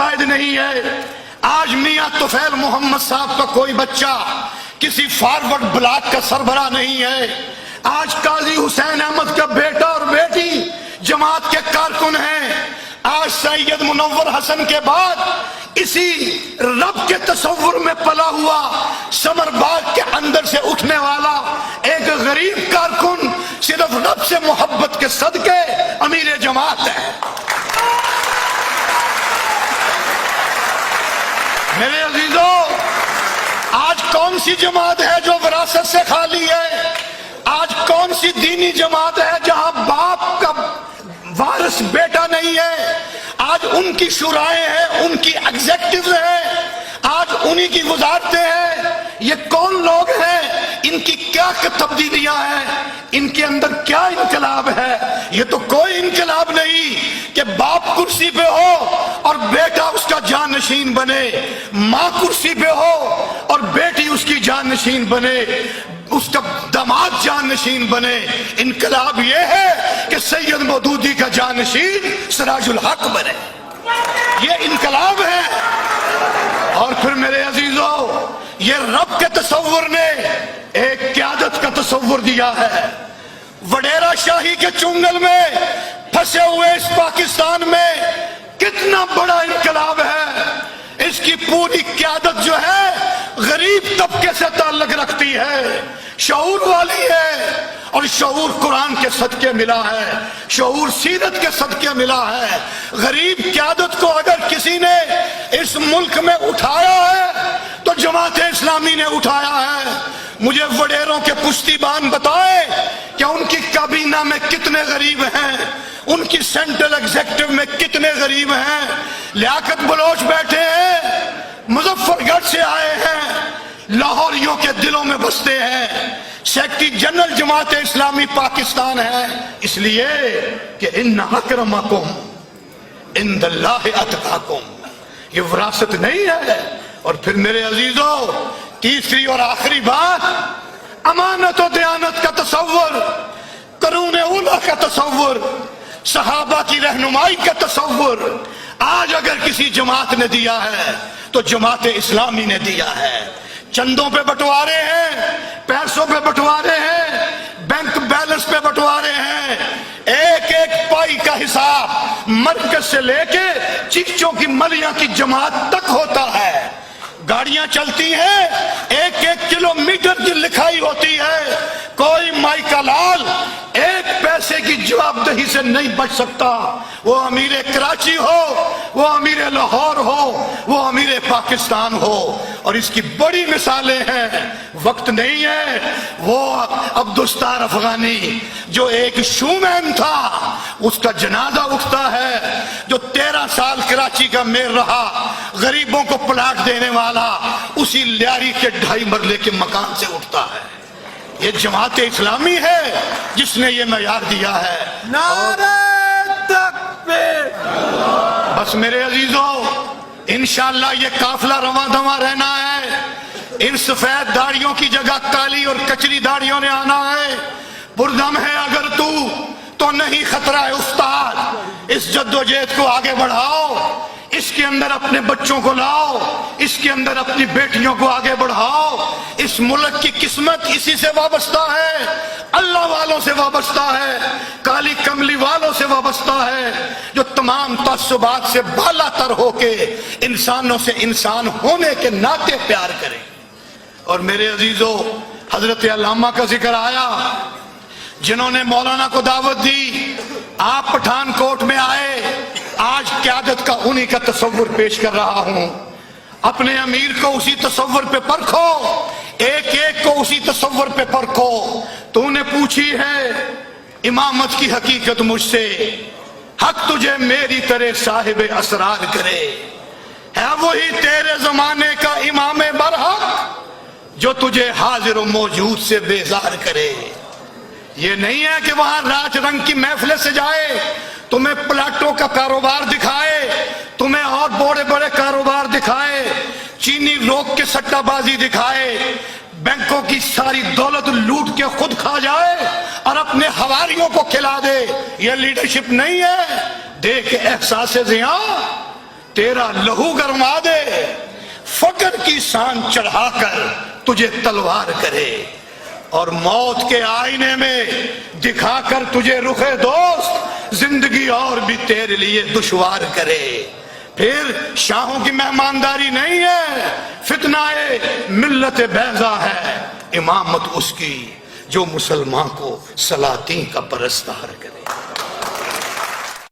قائد نہیں ہے. آج میاں طفیل محمد صاحب کا کوئی بچہ کسی فارورڈ بلاک کا سربراہ نہیں ہے. آج قاضی حسین احمد کا بیٹا اور بیٹی جماعت کے کارکن ہیں. آج سید منور حسن کے بعد اسی رب کے تصور میں پلا ہوا سمر باغ کے اندر سے اٹھنے والا ایک غریب کارکن صرف رب سے محبت کے صدقے امیر جماعت ہے. میرے عزیزوں، آج کون سی جماعت ہے جو وراثت سے خالی ہے؟ آج کون سی دینی جماعت ہے جہاں باپ کا وارث بیٹا نہیں ہے؟ آج ان کی شورائیں ہیں، ان کی ایگزیکٹو ہیں، آج انہی کی وزارتیں ہیں. یہ کون لوگ ہیں؟ ان کی کیا تبدیلیاں ہیں؟ ان کے اندر کیا انقلاب ہے؟ یہ تو کوئی انقلاب نہیں کہ باپ کرسی پہ ہو اور بیٹا اس کا جانشین بنے، ماں کرسی پہ ہو اور بیٹی اس کی جانشین بنے، اس کا داماد جانشین بنے. انقلاب یہ ہے کہ سید مودودی کا جانشین سراج الحق بنے. یہ انقلاب ہے. اور پھر میرے عزیزوں، یہ رب کے تصور نے ایک قیادت کا تصور دیا ہے. وڈیرا شاہی کے چنگل میں پھنسے ہوئے اس پاکستان میں کتنا بڑا انقلاب ہے. اس کی پوری قیادت جو ہے غریب طبقے سے تعلق رکھتی ہے، شعور والی ہے، اور شعور قرآن کے صدقے ملا ہے، شعور سیرت کے صدقے ملا ہے. غریب قیادت کو اگر کسی نے اس ملک میں اٹھایا ہے تو جماعت اسلامی نے اٹھایا ہے. مجھے وڈیروں کے پشتیبان بتائے کہ ان کی کابینہ میں کتنے غریب ہیں، ان کی سینٹرل ایگزیکٹو میں کتنے غریب ہیں. لیاقت بلوچ بیٹھے ہیں، مظفر گڑھ سے آئے ہیں، لاہوریوں کے دلوں میں بستے ہیں، سیکرٹری جنرل جماعت اسلامی پاکستان ہے. اس لیے کہ ان اکرمکم عند اللہ اتقاکم. یہ وراثت نہیں ہے. اور پھر میرے عزیزوں، تیسری اور آخری بات، امانت و دیانت کا تصور، قرون اولیٰ کا تصور، صحابہ کی رہنمائی کا تصور آج اگر کسی جماعت نے دیا ہے تو جماعت اسلامی نے دیا ہے. چندوں پہ بٹوارے ہیں، پیسوں پہ بٹوارے ہیں، بینک بیلنس پہ بٹوارے ہیں. ایک ایک پائی کا حساب مرکز سے لے کے چکچوں کی ملیاں کی جماعت تک ہوتا ہے. گاڑیاں چلتی ہیں، ایک ایک کلومیٹر کی لکھائی ہوتی ہے. کوئی مائی کا لال ایک پیسے کی جواب دہی سے نہیں بچ سکتا. وہ امیر کراچی ہو، وہ امیر لاہور ہو، وہ امیر پاکستان ہو. اور اس کی بڑی مثالیں ہیں، وقت نہیں ہے. وہ عبدالستار افغانی جو ایک شومین تھا، اس کا جنازہ اٹھتا ہے، جو 13 سال کراچی کا میئر رہا، غریبوں کو پلاٹ دینے والا، اسی لیاری کے 2.5 مرلے کے مکان سے اٹھتا ہے. یہ جماعت اسلامی ہے جس نے یہ معیار دیا ہے. نعرہ تکبیر. بس میرے عزیزوں، انشاءاللہ یہ قافلہ رواں دواں رہنا ہے. ان سفید داڑیوں کی جگہ کالی اور کچری داڑیوں نے آنا ہے. پردم ہے اگر تو نہیں خطرہ ہے استاد. اس جدوجہد کو آگے بڑھاؤ، اس کے اندر اپنے بچوں کو لاؤ، اس کے اندر اپنی بیٹیوں کو آگے بڑھاؤ. اس ملک کی قسمت اسی سے وابستہ ہے، اللہ والوں سے وابستہ ہے، کالی کملی والوں سے وابستہ ہے، جو تمام تعصبات سے بالا تر ہو کے انسانوں سے انسان ہونے کے ناطے پیار کریں. اور میرے عزیزوں، حضرت علامہ کا ذکر آیا، جنہوں نے مولانا کو دعوت دی. آپ پٹھان کوٹ میں آئے، آج قیادت کا انہی کا تصور پیش کر رہا ہوں. اپنے امیر کو اسی تصور پہ پرکھو، ایک ایک کو اسی تصور پہ پرکھو. تو نے پوچھی ہے امامت کی حقیقت مجھ سے، حق تجھے میری طرح صاحب اسرار کرے. ہے وہی تیرے زمانے کا امام برحق جو تجھے حاضر و موجود سے بیزار کرے. یہ نہیں ہے کہ وہاں راج رنگ کی محفلیں سے جائے، تمہیں پلاٹوں کا کاروبار دکھائے، تمہیں اور بڑے بڑے کاروبار دکھائے، چینی روک کے سٹہ بازی دکھائے، بینکوں کی ساری دولت لوٹ کے خود کھا جائے اور اپنے حواریوں کو کھلا دے. یہ لیڈرشپ نہیں ہے. دیکھ احساس زیاں تیرا لہو گرما دے، فقر کی سان چڑھا کر تجھے تلوار کرے، اور موت کے آئینے میں دکھا کر تجھے رخ دوست زندگی اور بھی تیرے لیے دشوار کرے۔ پھر شاہوں کی مہمانداری نہیں ہے، فتنہ ملت بیضا ہے، امامت اس کی جو مسلمان کو سلاطین کا پرستار کرے۔